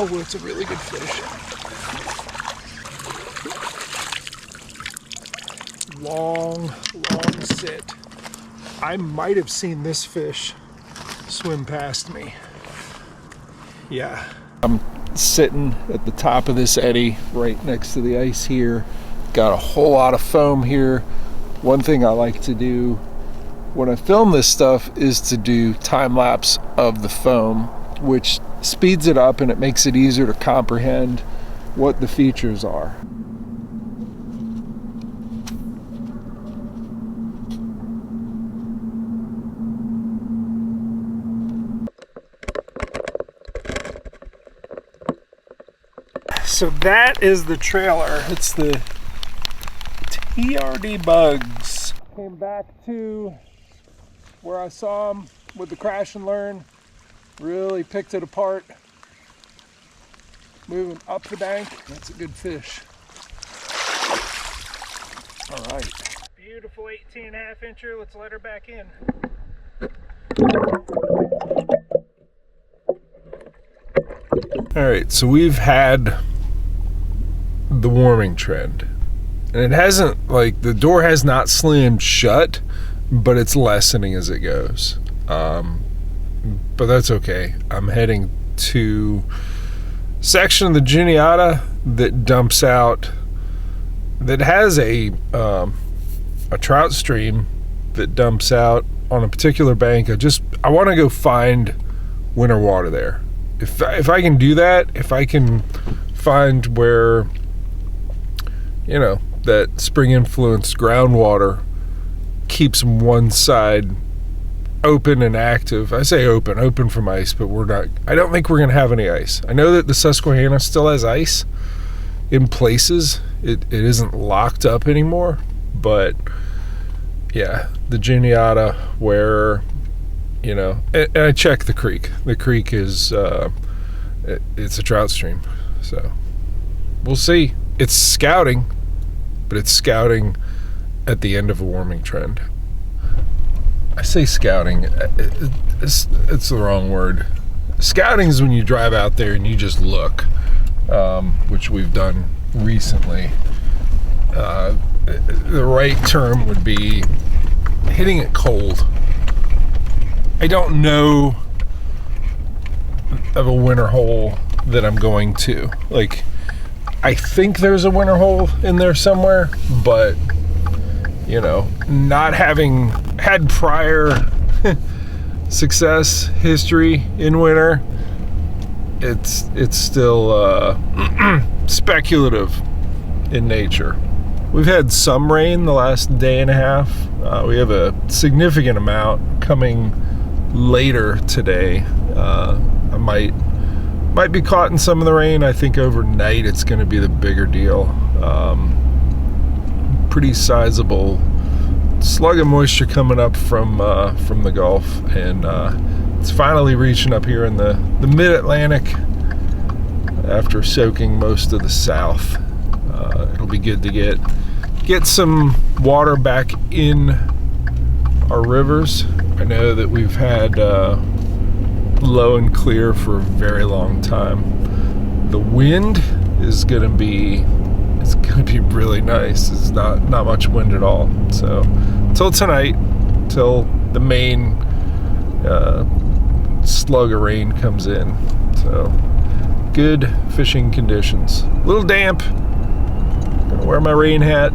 Oh, it's a really good fish. Long sit. I might have seen this fish swim past me. Yeah. I'm sitting at the top of this eddy right next to the ice here. Got a whole lot of foam here. One thing I like to do when I film this stuff is to do time lapse of the foam, which speeds it up and it makes it easier to comprehend what the features are. So that is the trailer. It's the TRD Bugs. Came back to where I saw them with the crash and learn. Really picked it apart. Moving up the bank. That's a good fish. All right. Beautiful 18.5 incher. Let's let her back in. All right, so we've had the warming trend, and it hasn't, like, the door has not slammed shut, but it's lessening as it goes. But that's okay. I'm heading to a section of the Juniata that dumps out, that has a trout stream that dumps out on a particular bank. I want to go find winter water there. If I can do that, if I can find where, you know, that spring influenced groundwater keeps one side open and active. I say open from ice, but I don't think we're going to have any ice. I know that the Susquehanna still has ice in places. It isn't locked up anymore, but yeah, the Juniata where, you know, and I checked the creek. The creek is, it's a trout stream. So we'll see. It's scouting, but it's scouting at the end of a warming trend. I say scouting, it's the wrong word. Scouting is when you drive out there and you just look, which we've done recently. The right term would be hitting it cold. I don't know of a winter hole that I'm going to. Like, I think there's a winter hole in there somewhere, but, you know, not having had prior success history in winter, it's still speculative in nature. We've had some rain the last day and a half. We have a significant amount coming later today. I might be caught in some of the rain. I think overnight it's going to be the bigger deal. Pretty sizable slug of moisture coming up from the Gulf, and it's finally reaching up here in the mid-Atlantic after soaking most of the South. It'll be good to get some water back in our rivers. I know that we've had low and clear for a very long time. The wind is gonna be really nice. It's not much wind at all. So till tonight, till the main slug of rain comes in. So good fishing conditions. A little damp. Gonna wear my rain hat,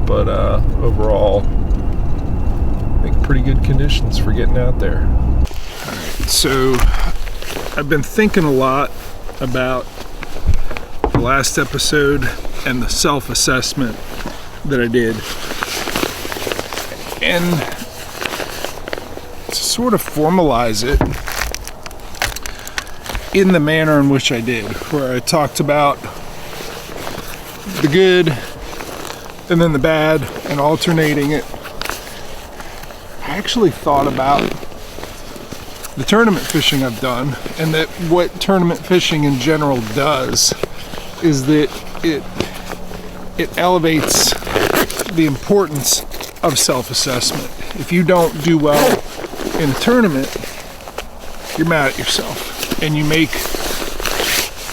but overall, I think pretty good conditions for getting out there. All right, so I've been thinking a lot about the last episode and the self-assessment that I did, and to sort of formalize it in the manner in which I did, where I talked about the good and then the bad and alternating it. I actually thought about the tournament fishing I've done, and that what tournament fishing in general does is that it elevates the importance of self-assessment. If you don't do well in a tournament, you're mad at yourself, and you make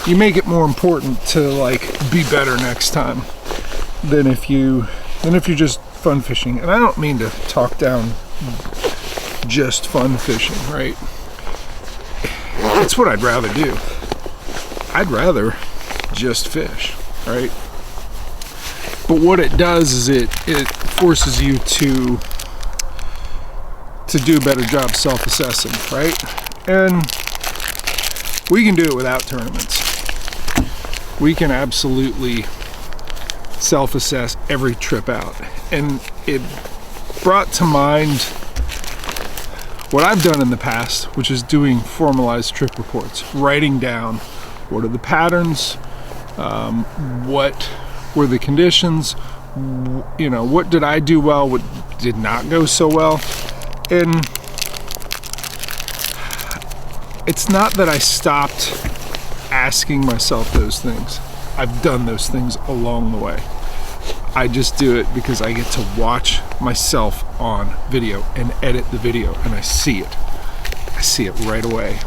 you make it more important to like be better next time than if you're just fun fishing. And I don't mean to talk down just fun fishing, right? It's what I'd rather do. I'd rather just fish, right? But what it does is it forces you to do a better job self-assessing, right? And we can do it without tournaments. We can absolutely self-assess every trip out. And it brought to mind what I've done in the past, which is doing formalized trip reports, writing down what are the patterns, what were the conditions, you know, what did I do well, what did not go so well. And it's not that I stopped asking myself those things. I've done those things along the way. I just do it because I get to watch myself on video and edit the video, and I see it. I see it right away.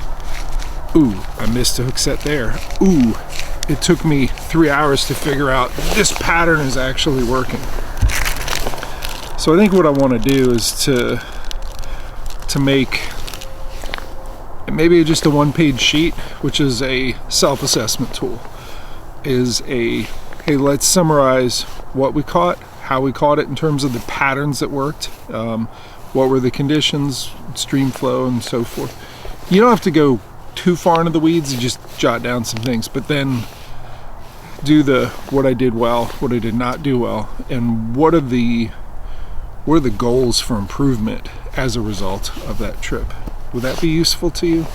Ooh, I missed a hook set there. Ooh, it took me 3 hours to figure out this pattern is actually working. So I think what I want to do is to make maybe just a one-page sheet, which is a self-assessment tool, is a, hey, let's summarize what we caught, how we caught it in terms of the patterns that worked, what were the conditions, stream flow, and so forth. You don't have to go too far into the weeds, you just jot down some things, but then do the what I did well, what I did not do well, and what are the goals for improvement as a result of that trip. Would that be useful to you?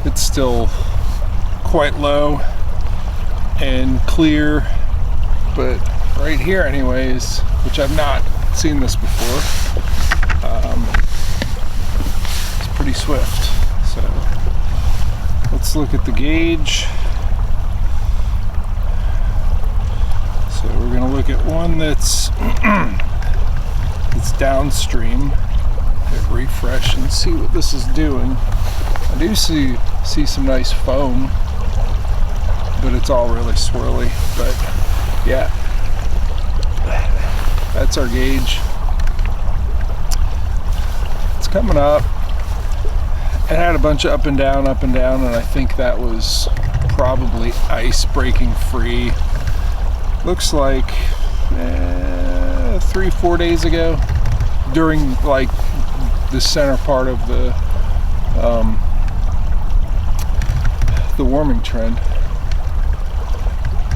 It's still quite low and clear, but right here anyways, which I've not seen this before, it's pretty swift. So let's look at the gauge. So we're going to look at one that's it's downstream. Hit refresh and see what this is doing. I do see some nice foam, but it's all really swirly. But yeah, that's our gauge. It's coming up. It had a bunch of up and down, and I think that was probably ice breaking free. Looks like 3-4 days ago, during like the center part of the warming trend,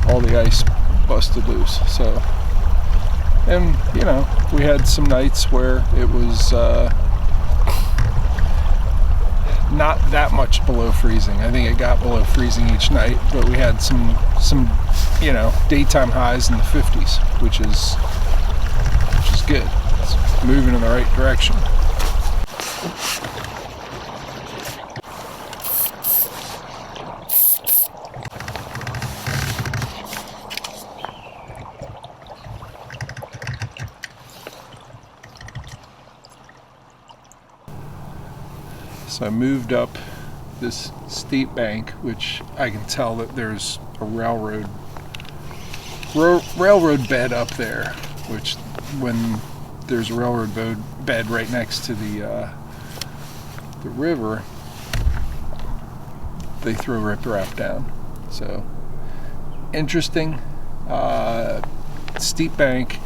all the ice busted loose. So, and you know, we had some nights where it was not that much below freezing. I think it got below freezing each night, but we had some you know, daytime highs in the 50s, which is good. It's moving in the right direction. So I moved up this steep bank, which I can tell that there's a railroad railroad bed up there, which when there's a railroad bed right next to the river, they throw riprap down. So interesting. Steep bank,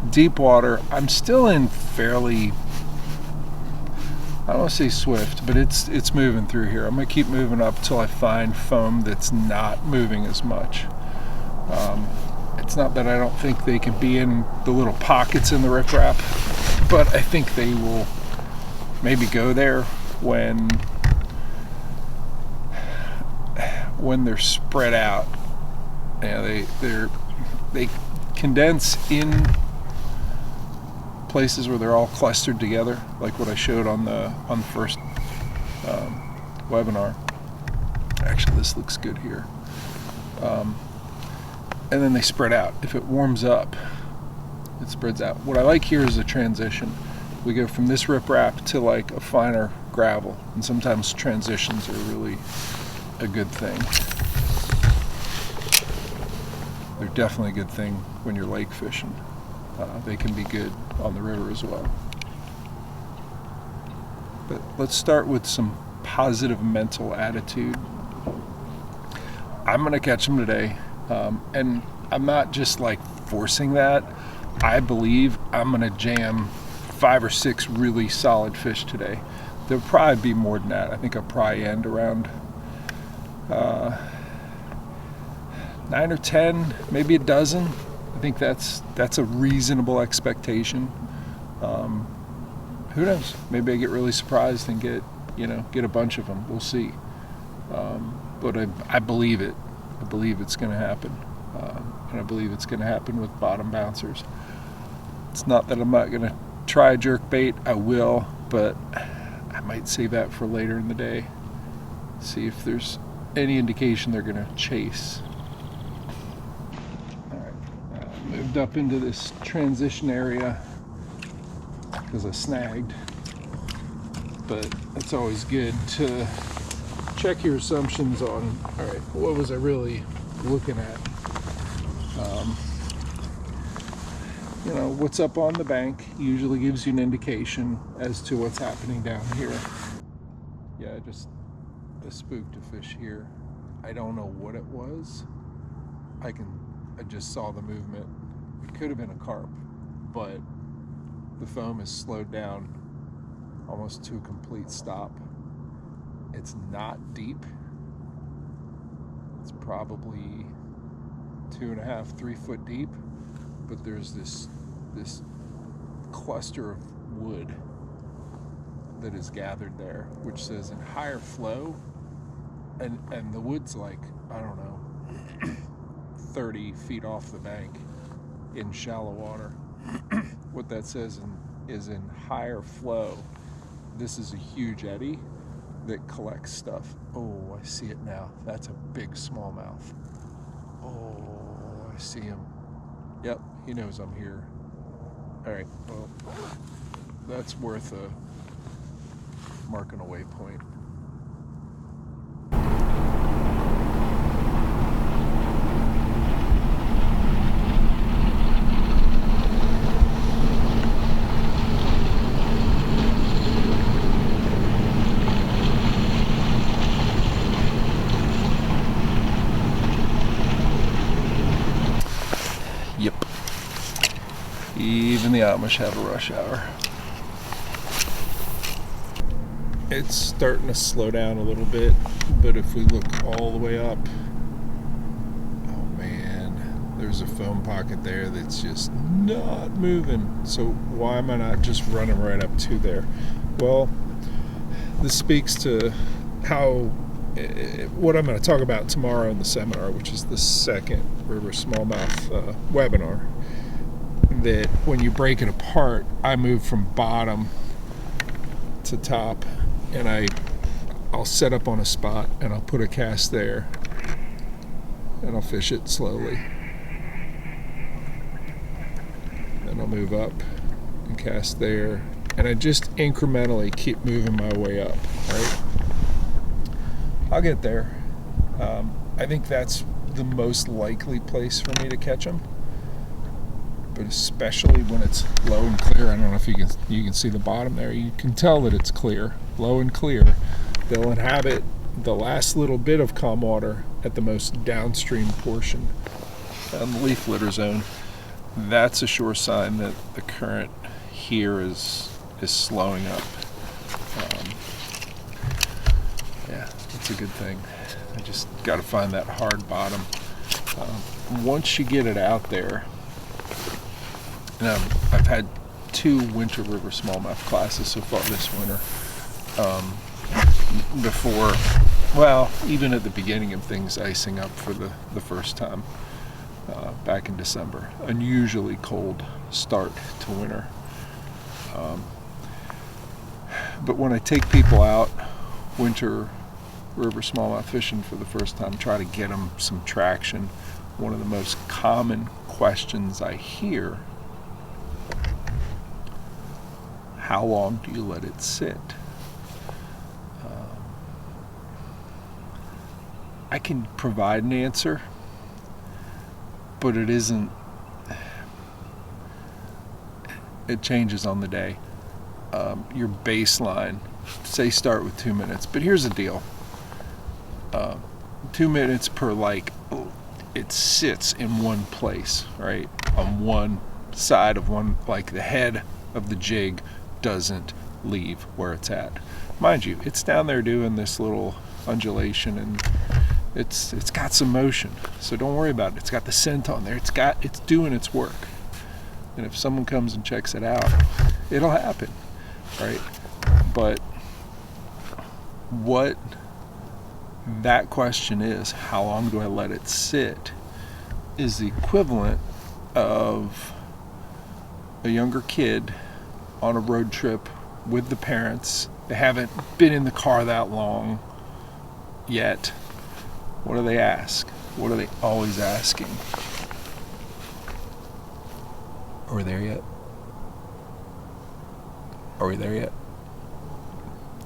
deep water. I'm still in fairly, I don't want to say swift, but it's moving through here. I'm gonna keep moving up till I find foam that's not moving as much. It's not that I don't think they could be in the little pockets in the riprap, but I think they will maybe go there when they're spread out. Yeah, they condense in places where they're all clustered together, like what I showed on the first webinar. Actually, this looks good here. And then they spread out. If it warms up, it spreads out. What I like here is a transition. We go from this riprap to like a finer gravel, and sometimes transitions are really a good thing. They're definitely a good thing when you're lake fishing. They can be good on the river as well. But let's start with some positive mental attitude. I'm gonna catch them today, and I'm not just like forcing that. I believe I'm gonna jam 5 or 6 really solid fish today. There'll probably be more than that. I think I'll probably end around 9 or 10, maybe a dozen. I think that's a reasonable expectation. Who knows? Maybe I get really surprised and get a bunch of them. We'll see. But I believe it. I believe it's going to happen, and I believe it's going to happen with bottom bouncers. It's not that I'm not going to try a jerk bait. I will, but I might save that for later in the day. See if there's any indication they're going to chase. Moved up into this transition area because I snagged, but it's always good to check your assumptions on, all right, what was I really looking at? What's up on the bank usually gives you an indication as to what's happening down here. Yeah, I spooked a fish here. I don't know what it was. I just saw the movement. It could have been a carp, but the foam is slowed down almost to a complete stop. It's not deep. It's probably 2.5, 3 foot deep, but there's this cluster of wood that is gathered there, which says in higher flow, and the wood's like, I don't know, 30 feet off the bank in shallow water. What that says is in higher flow, this is a huge eddy that collects stuff. Oh, I see it now. That's a big smallmouth. Oh, I see him. Yep, he knows I'm here. All right, well, that's worth marking a waypoint. Yep. Even the Amish have a rush hour. It's starting to slow down a little bit, but if we look all the way up, oh man, there's a foam pocket there that's just not moving. So why am I not just running right up to there? Well, this speaks to what I'm going to talk about tomorrow in the seminar, which is the second river smallmouth webinar, that when you break it apart, I move from bottom to top, and I'll set up on a spot and I'll put a cast there and I'll fish it slowly. Then I'll move up and cast there, and I just incrementally keep moving my way up, right? I'll get there. I think that's the most likely place for me to catch them. but especially when it's low and clear. I don't know if you can see the bottom there. You can tell that it's clear, low and clear. They'll inhabit the last little bit of calm water at the most downstream portion on the leaf litter zone. That's a sure sign that the current here is slowing up. Yeah, that's a good thing. I just got to find that hard bottom. Once you get it out there, and I've had 2 winter river smallmouth classes so far this winter. Before, well, even at the beginning of things icing up for the first time back in December. Unusually cold start to winter. But when I take people out winter river smallmouth fishing for the first time, try to get them some traction, one of the most common questions I hear: how long do you let it sit? I can provide an answer, but it isn't, it changes on the day. Your baseline, say start with 2 minutes, but here's the deal. 2 minutes per, like, it sits in one place, right? On one side of one, like the head of the jig doesn't leave where it's at. Mind you, it's down there doing this little undulation, and it's got some motion, so don't worry about it. It's got the scent on there. It's doing its work. And if someone comes and checks it out, it'll happen, right? But what that question is, how long do I let it sit, is the equivalent of a younger kid on a road trip with the parents. They haven't been in the car that long yet. What do they ask? What are they always asking? Are we there yet? Are we there yet?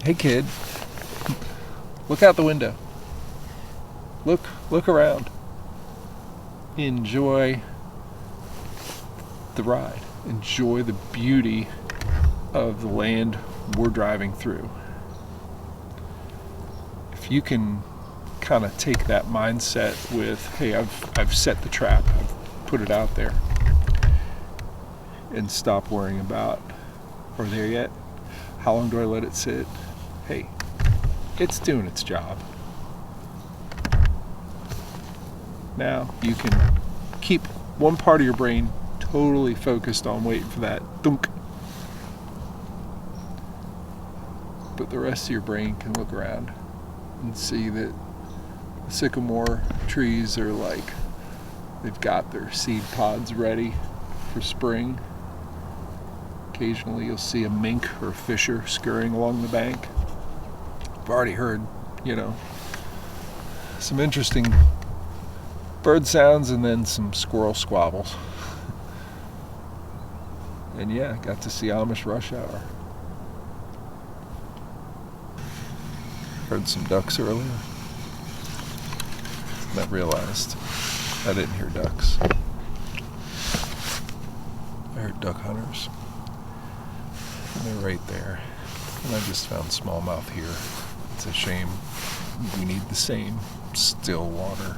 Hey kid, look out the window. Look around. Enjoy the ride. Enjoy the beauty of the land we're driving through. If you can kind of take that mindset with, hey, I've set the trap, I've put it out there, and stop worrying about, are we there yet? How long do I let it sit? Hey, it's doing its job. Now you can keep one part of your brain totally focused on waiting for that thunk, but the rest of your brain can look around and see that the sycamore trees are like, they've got their seed pods ready for spring. Occasionally you'll see a mink or a fisher scurrying along the bank. I've already heard, some interesting bird sounds and then some squirrel squabbles. And yeah, got to see Amish rush hour. Heard some ducks earlier. And I realized I didn't hear ducks. I heard duck hunters. And they're right there. And I just found smallmouth here. It's a shame we need the same still water.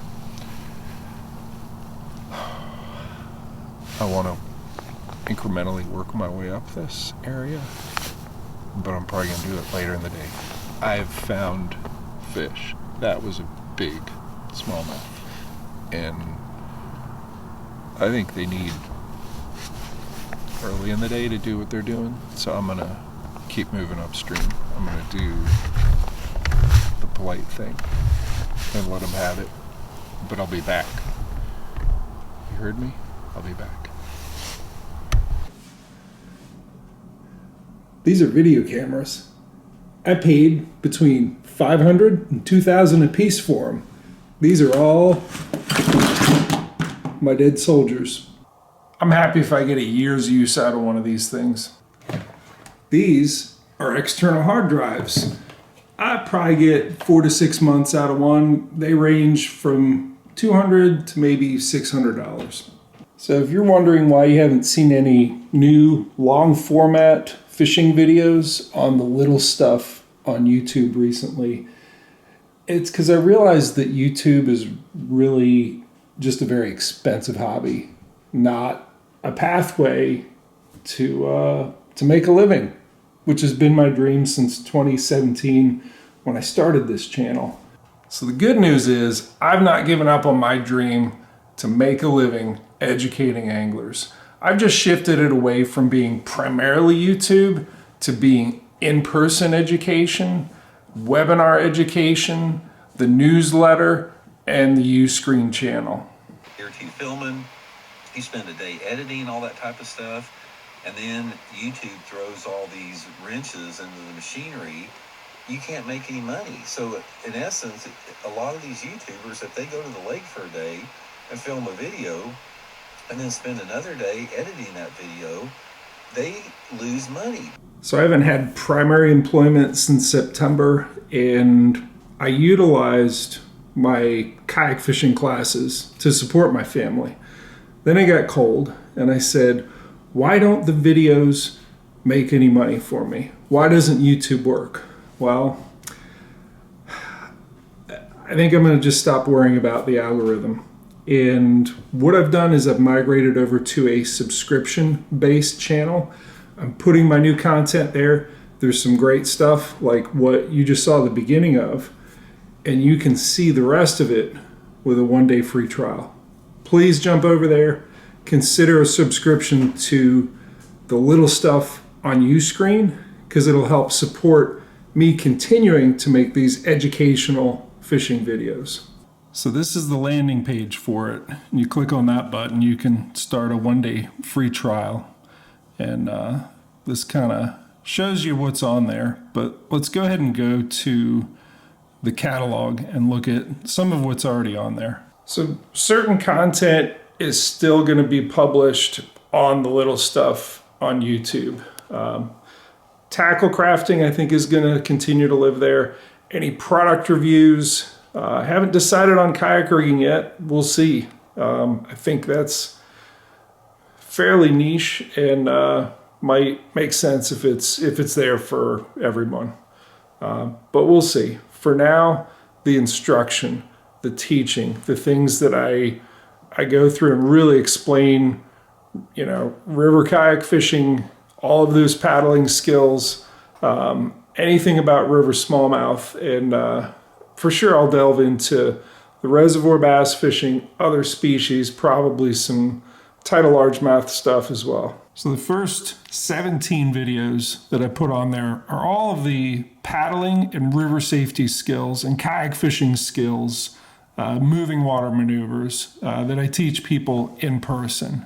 I want to incrementally work my way up this area, but I'm probably going to do it later in the day. I've found fish. That was a big smallmouth, and I think they need early in the day to do what they're doing, so I'm going to keep moving upstream. I'm going to do the polite thing and let them have it, but I'll be back. You heard me? I'll be back. These are video cameras. I paid between $500 and $2,000 a piece for them. These are all my dead soldiers. I'm happy if I get a year's use out of one of these things. These are external hard drives. I probably get 4 to 6 months out of one. They range from $200 to maybe $600. So if you're wondering why you haven't seen any new long format fishing videos on the little stuff on YouTube recently, it's because I realized that YouTube is really just a very expensive hobby, not a pathway to make a living, which has been my dream since 2017 when I started this channel. So the good news is I've not given up on my dream to make a living educating anglers. I've just shifted it away from being primarily YouTube to being in-person education, webinar education, the newsletter, and the UScreen channel. Here to filming, you spend a day editing all that type of stuff, and then YouTube throws all these wrenches into the machinery. You can't make any money. So in essence, a lot of these YouTubers, if they go to the lake for a day and film a video and then spend another day editing that video, they lose money. So I haven't had primary employment since September, and I utilized my kayak fishing classes to support my family. Then it got cold, and I said, why don't the videos make any money for me? Why doesn't YouTube work? Well, I think I'm going to just stop worrying about the algorithm. And what I've done is I've migrated over to a subscription-based channel. I'm putting my new content there. There's some great stuff like what you just saw the beginning of, and you can see the rest of it with a 1-day free trial. Please jump over there. Consider a subscription to the little stuff on UScreen, because it'll help support me continuing to make these educational fishing videos. So this is the landing page for it. You click on that button, you can start a 1-day free trial. And this kind of shows you what's on there. But let's go ahead and go to the catalog and look at some of what's already on there. So certain content is still going to be published on the little stuff on YouTube. Tackle crafting, I think, is going to continue to live there. Any product reviews, I haven't decided on kayak rigging yet. We'll see. I think that's fairly niche and might make sense if it's there for everyone. But we'll see. For now, the instruction, the teaching, the things that I go through and really explain, river kayak fishing, all of those paddling skills, anything about river smallmouth, and for sure I'll delve into the reservoir bass fishing, other species, probably some tidal largemouth stuff as well. So the first 17 videos that I put on there are all of the paddling and river safety skills and kayak fishing skills, moving water maneuvers that I teach people in person.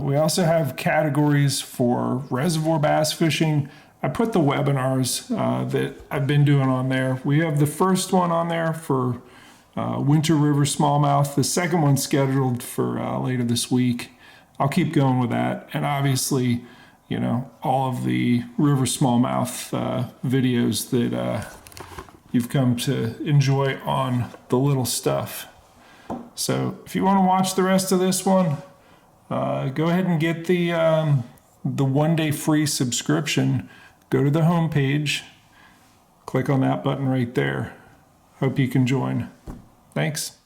We also have categories for reservoir bass fishing. I put the webinars that I've been doing on there. We have the first one on there for winter river smallmouth. The second one's scheduled for later this week. I'll keep going with that. And obviously, all of the river smallmouth videos that you've come to enjoy on the little stuff. So if you want to watch the rest of this one, go ahead and get the 1-day free subscription. Go to the home page, click on that button right there. Hope you can join. Thanks.